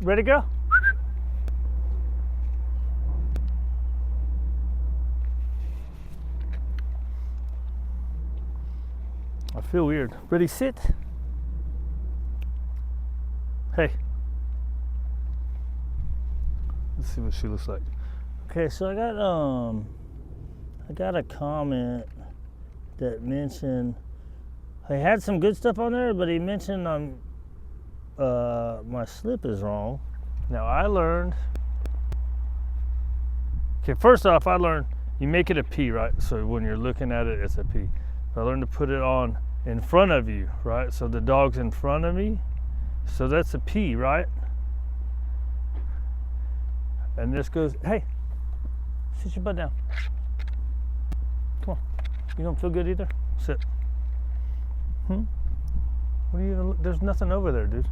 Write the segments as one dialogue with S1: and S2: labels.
S1: Ready, girl? I feel weird. Ready, sit. Hey. Let's see what she looks like. Okay, so I got a comment that mentioned I had some good stuff on there, but he mentioned my slip is wrong. Now I learned. Okay, first off, I learned you make it a P, right? So when you're looking at it, it's a P. But I learned to put it on in front of you, right? So the dog's in front of me. So that's a P, right? And this goes, hey, sit your butt down. Come on. You don't feel good either? Sit. What are you even, there's nothing over there, dude.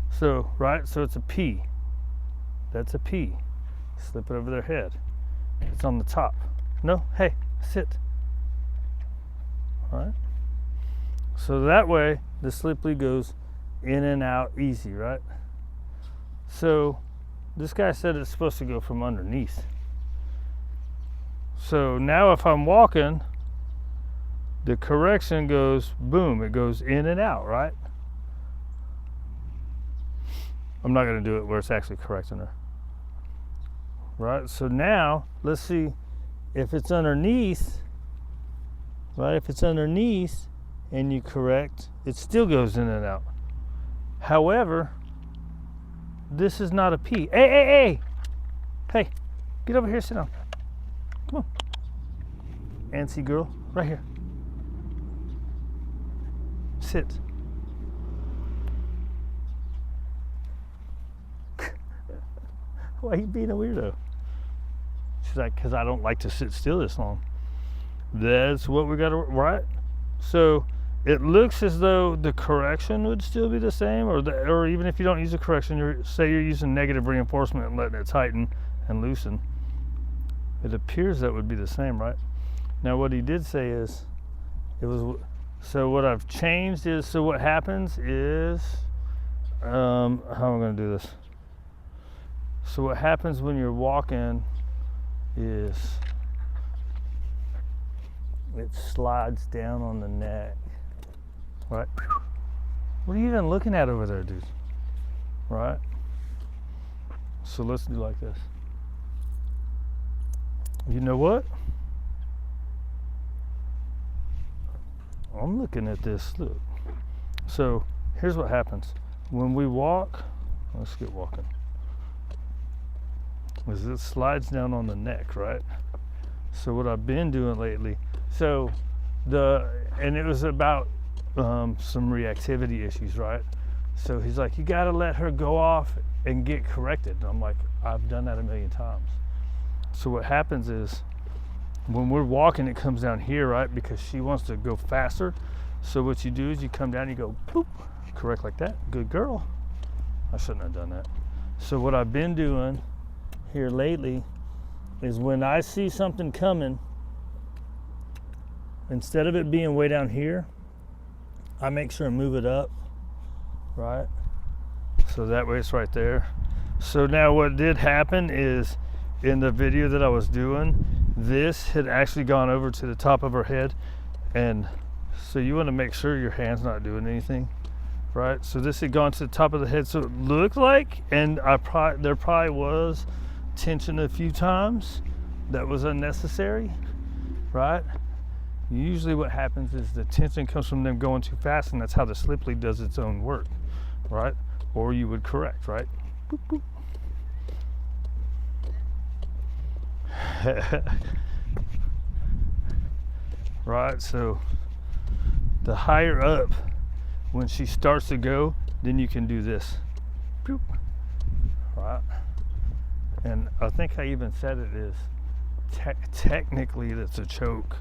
S1: So, right? So it's a P. That's a P. Slip it over their head. It's on the top. No, hey, sit. All right? So that way, the slip lead goes in and out easy, right? So this guy said it's supposed to go from underneath. So now if I'm walking, the correction goes, boom, it goes in and out, right? I'm not gonna do it where it's actually correcting her. Right, so now let's see if it's underneath, right? If it's underneath and you correct, it still goes in and out. However, this is not a P. Hey, get over here, sit down. Come on. Antsy girl, right here. Sit. Why are you being a weirdo? She's like, because I don't like to sit still this long. That's what we got to, right? So it looks as though the correction would still be the same, or even if you don't use a correction, say you're using negative reinforcement and letting it tighten and loosen. It appears that would be the same, right? Now what he did say is, so what I've changed is, so what happens is, how am I going to do this? So what happens when you're walking is it slides down on the neck, right? What are you even looking at over there, dude? Right? So let's do like this. You know what? I'm looking at this, look. So here's what happens. When we walk, let's get walking. Is it slides down on the neck, right? So what I've been doing lately, and it was about some reactivity issues, right? So he's like, you gotta let her go off and get corrected. And I'm like, I've done that a million times. So what happens is, when we're walking, it comes down here, right? Because she wants to go faster. So what you do is you come down, you go, boop, correct like that. Good girl. I shouldn't have done that. So what I've been doing here lately is when I see something coming, instead of it being way down here, I make sure and move it up, right? So that way it's right there. So now what did happen is, in the video that I was doing, this had actually gone over to the top of her head, and so you want to make sure your hand's not doing anything, right? So this had gone to the top of the head, so it looked like, and there probably was tension a few times that was unnecessary, right? Usually what happens is the tension comes from them going too fast, and that's how the slip lead does its own work, right? Or you would correct, right? Boop, boop. Right, so the higher up, when she starts to go, then you can do this. Boop. Right? And I think I even said it is technically that's a choke,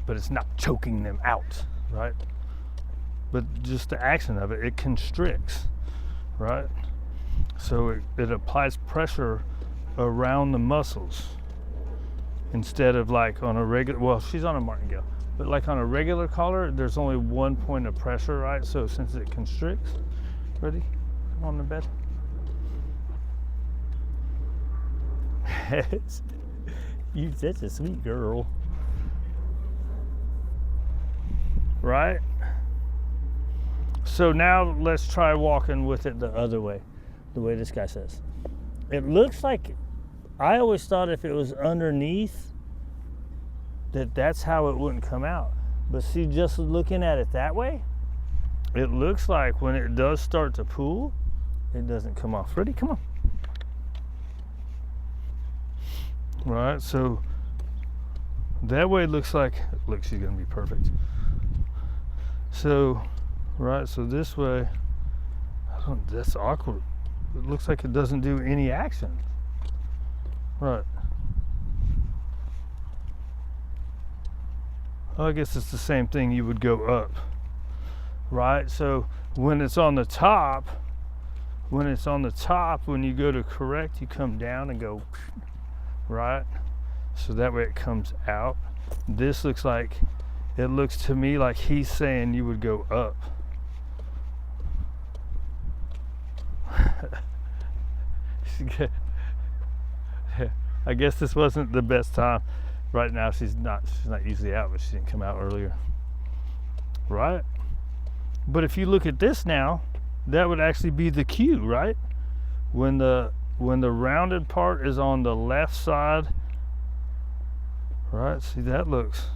S1: but it's not choking them out, right? But just the action of it, it constricts, right? So it applies pressure around the muscles instead of like on a regular, well, she's on a martingale, but like on a regular collar, there's only one point of pressure, right? So since it constricts, ready? Come on to bed. You're such a sweet girl. Right? So now let's try walking with it the other way, the way this guy says. It looks like, I always thought if it was underneath, that's how it wouldn't come out. But see, just looking at it that way, it looks like when it does start to pool, it doesn't come off. Ready? Come on. Right, so that way it looks like, look, she's gonna be perfect. So, right, so this way, that's awkward. It looks like it doesn't do any action. Right. Well, I guess it's the same thing, you would go up. Right, so when it's on the top, when you go to correct, you come down and go, right? So that way it comes out. This looks like, it looks to me like he's saying you would go up. I guess this wasn't the best time. Right now she's not usually out, but she didn't come out earlier. Right? But if you look at this now, that would actually be the cue, right? When the rounded part is on the left side, right? See, that looks,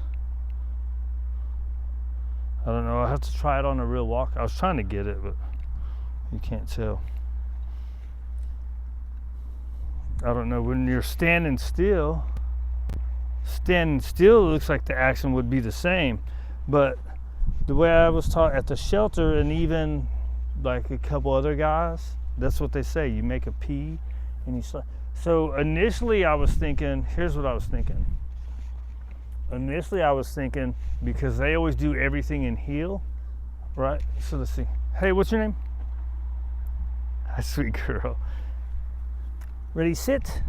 S1: I don't know, I have to try it on a real walk. I was trying to get it, but you can't tell. I don't know, when you're standing still looks like the action would be the same, but the way I was taught at the shelter, and even like a couple other guys, that's what they say. You make a P and you slide. So initially I was thinking, here's what I was thinking. Initially I was thinking, because they always do everything in heel, right? So let's see. Hey, what's your name? Hi, sweet girl. Ready, sit?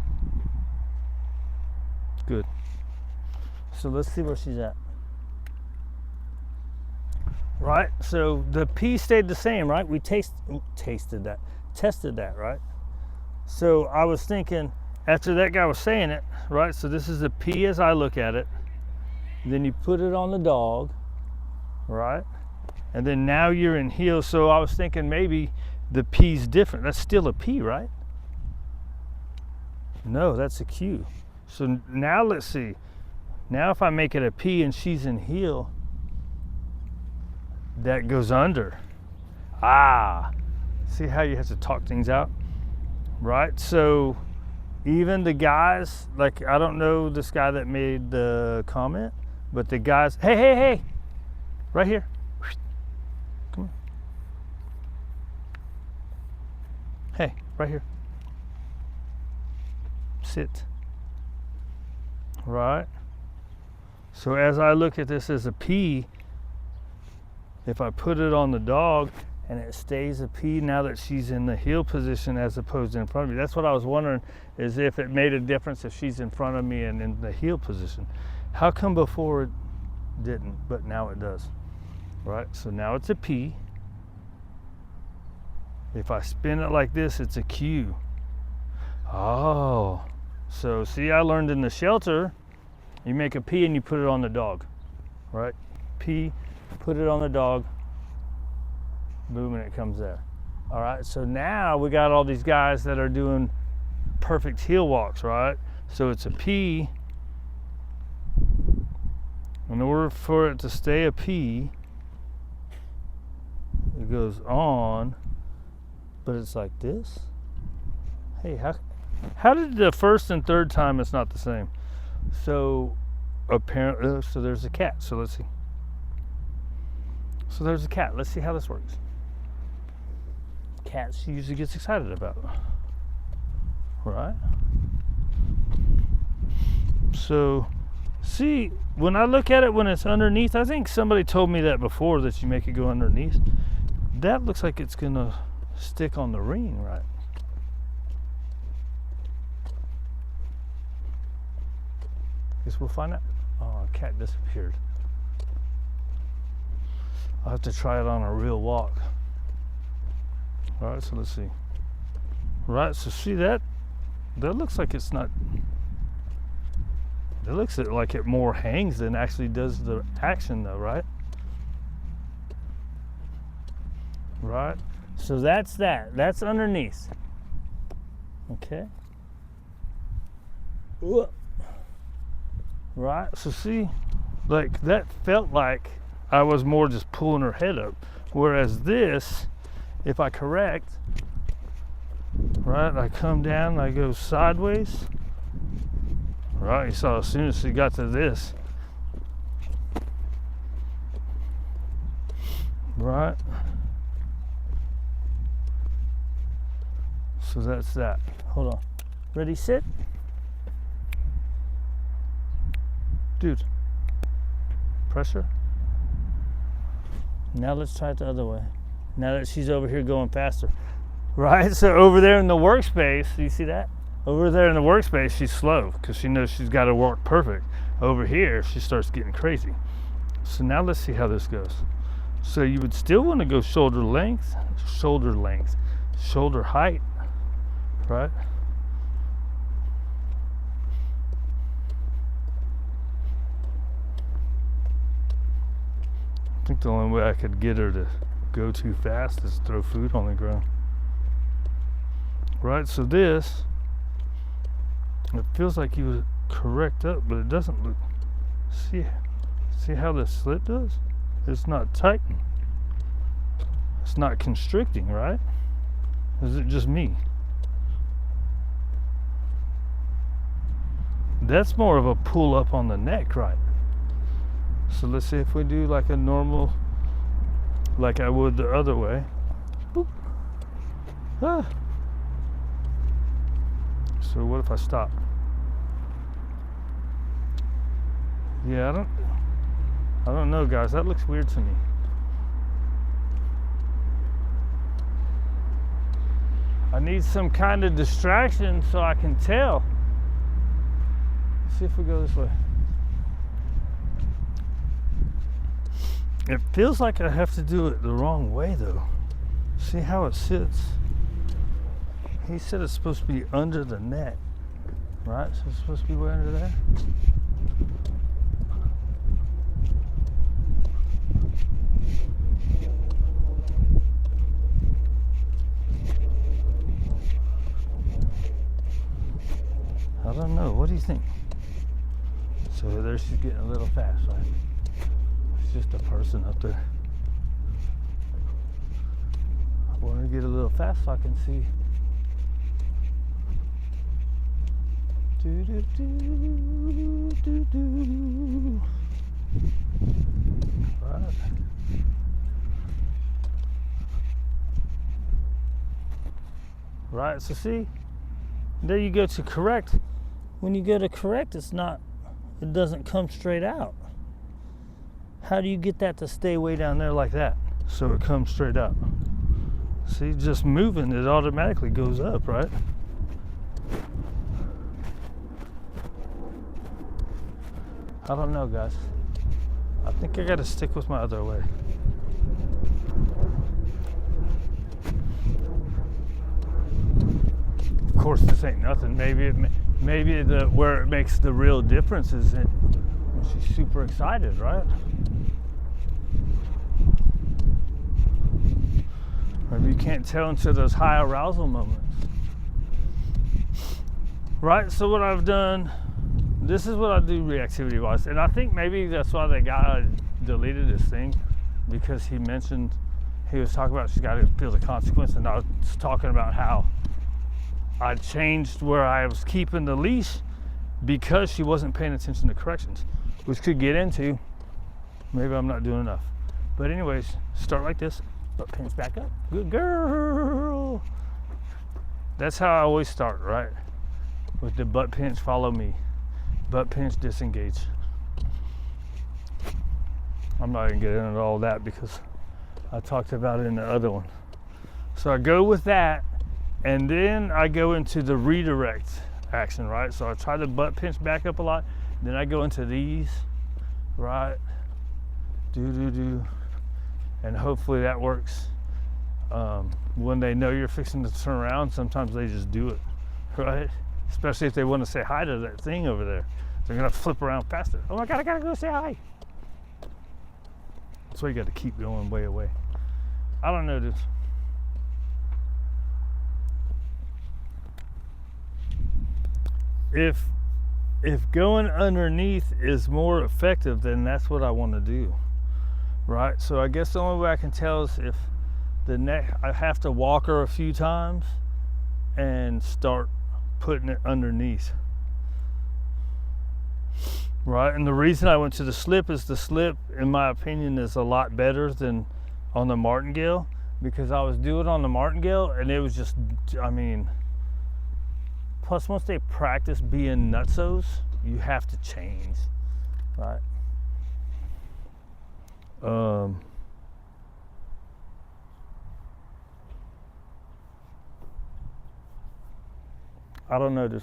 S1: Good. So let's see where she's at. Right, so the P stayed the same, right? We tested that, right? So I was thinking, after that guy was saying it, right? So this is a P as I look at it. Then you put it on the dog, right? And then now you're in heel. So I was thinking maybe the P's different. That's still a P, right? No, that's a Q. So now let's see. Now if I make it a P and she's in heel, that goes under. Ah, see how you have to talk things out, right? So even the guys, like, I don't know this guy that made the comment, but the guys, hey, right here. Come on. Hey, right here. Sit. Right? So as I look at this as a P, if I put it on the dog and it stays a P now that she's in the heel position as opposed to in front of me. That's what I was wondering, is if it made a difference if she's in front of me and in the heel position. How come before it didn't, but now it does? Right, so now it's a P. If I spin it like this, it's a Q. Oh, so see, I learned in the shelter, you make a P and you put it on the dog, right? P, put it on the dog, boom, and it comes there. All right, so now we got all these guys that are doing perfect heel walks, right? So it's a P. In order for it to stay a P, it goes on, but it's like this. Hey, how did the first and third time it's not the same? So apparently, so there's a cat. So let's see. So there's a cat. Let's see how this works. Cats she usually gets excited about, right? So see, when I look at it when it's underneath, I think somebody told me that before, that you make it go underneath. That looks like it's gonna stick on the ring, right? Guess we'll find out. Oh, a cat disappeared. I'll have to try it on a real walk. All right, so let's see. Right, so see that? That looks like it's not. It looks like it more hangs than actually does the action though, right? Right. So that's that. That's underneath. Okay. Right. So see, like that felt like I was more just pulling her head up. Whereas this, if I correct, right, I come down, I go sideways. Right, you saw as soon as she got to this. Right. So that's that. Hold on. Ready, sit? Dude. Pressure. Now let's try it the other way. Now that she's over here going faster. Right, so over there in the workspace, you see that? Over there in the workspace, she's slow because she knows she's got to work perfect. Over here, she starts getting crazy. So now let's see how this goes. So you would still want to go shoulder length, shoulder height, right? I think the only way I could get her to go too fast is throw food on the ground. Right, so this, it feels like you would correct up, but it doesn't look. See how the slit does? It's not tighten. It's not constricting, right? Is it just me? That's more of a pull up on the neck, right? So let's see if we do like a normal, like I would the other way. Boop. Ah. So what if I stop? Yeah, I don't know, guys. That looks weird to me. I need some kind of distraction so I can tell. Let's see if we go this way. It feels like I have to do it the wrong way though. See how it sits? He said it's supposed to be under the neck, right? So it's supposed to be way under there. I don't know. What do you think? So there she's getting a little fast, right? It's just a person up there. I want her to get a little fast so I can see. Do, do, do, do, do. Right. Right, so see, there you go to correct. When you go to correct, it doesn't come straight out. How do you get that to stay way down there like that? So it comes straight up. See, just moving, it automatically goes up, right? I don't know, guys. I think I gotta stick with my other way. Of course, this ain't nothing. Maybe where it makes the real difference is when she's super excited, right? Maybe you can't tell until those high arousal moments. Right, so what I've done, this is what I do reactivity wise, and I think maybe that's why the guy deleted this thing, because he was talking about she's got to feel the consequence, and I was talking about how I changed where I was keeping the leash because she wasn't paying attention to corrections, which could get into maybe I'm not doing enough. But anyways, start like this, butt pinch back up, good girl. That's how I always start, right? With the butt pinch, follow me. Butt pinch, disengage. I'm not even getting into all that because I talked about it in the other one. So I go with that, and then I go into the redirect action, right? So I try to butt pinch back up a lot, then I go into these, right? Do. And hopefully that works. When they know you're fixing to turn around, sometimes they just do it, right? especially if they want to say hi to that thing over there. They're gonna flip around faster. Oh my God, I gotta go say hi. That's why you gotta keep going way away. I don't know, dude. If going underneath is more effective, then that's what I want to do, right? So I guess the only way I can tell is if I have to walk her a few times and start putting it underneath, right? And the reason I went to the slip is the slip, in my opinion, is a lot better than on the martingale, because I was doing on the martingale and it was just, I mean, plus once they practice being nutsos, you have to change, right? I don't know this.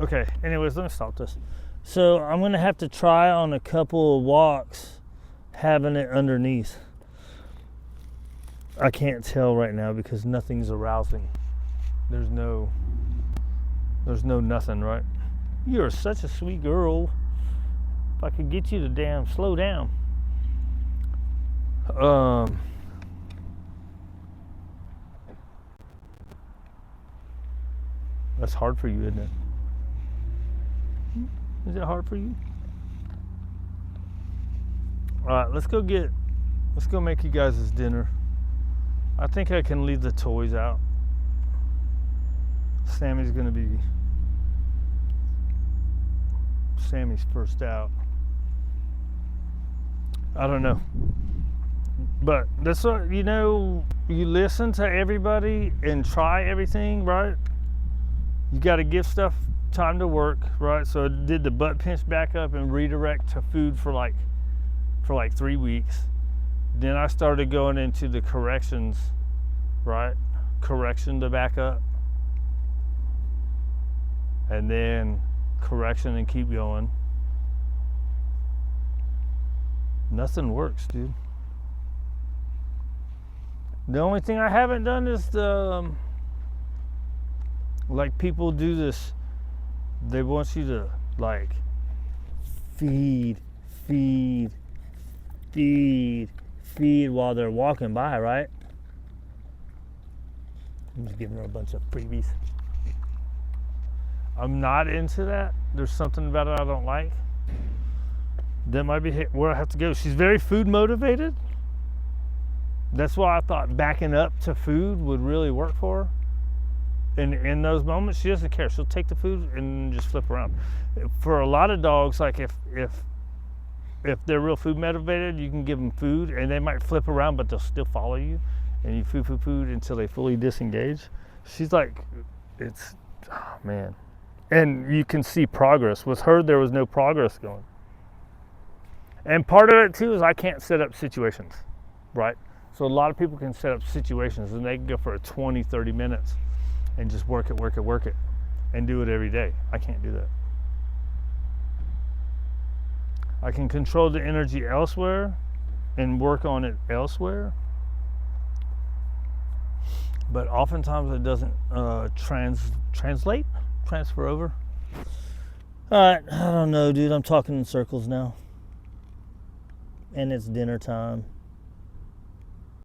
S1: Okay, anyways, let me stop this. So I'm gonna have to try on a couple of walks having it underneath. I can't tell right now because nothing's arousing. There's no nothing, right? You're such a sweet girl. If I could get you to damn slow down. That's hard for you, isn't it? Is it hard for you? All right, let's go make you guys dinner. I think I can leave the toys out. Sammy's first out. I don't know. But that's what, you know, you listen to everybody and try everything, right? You got to give stuff time to work, right? So I did the butt pinch back up and redirect to food for like 3 weeks. Then I started going into the corrections, right? Correction to back up. And then correction and keep going. Nothing works, dude. The only thing I haven't done is like people do this, they want you to like feed while they're walking by, right? I'm just giving her a bunch of freebies. I'm not into that. There's something about it I don't like. That might be where I have to go. She's very food motivated. That's why I thought backing up to food would really work for her. And in those moments, she doesn't care. She'll take the food and just flip around. For a lot of dogs, like if they're real food motivated, you can give them food and they might flip around, but they'll still follow you. And you food until they fully disengage. She's like, oh man. And you can see progress. With her, there was no progress going. And part of it too is I can't set up situations, right? So a lot of people can set up situations and they can go for 20, 30 minutes and just work it, and do it every day. I can't do that. I can control the energy elsewhere and work on it elsewhere, but oftentimes it doesn't transfer over. All right, I don't know, dude. I'm talking in circles now, and it's dinner time.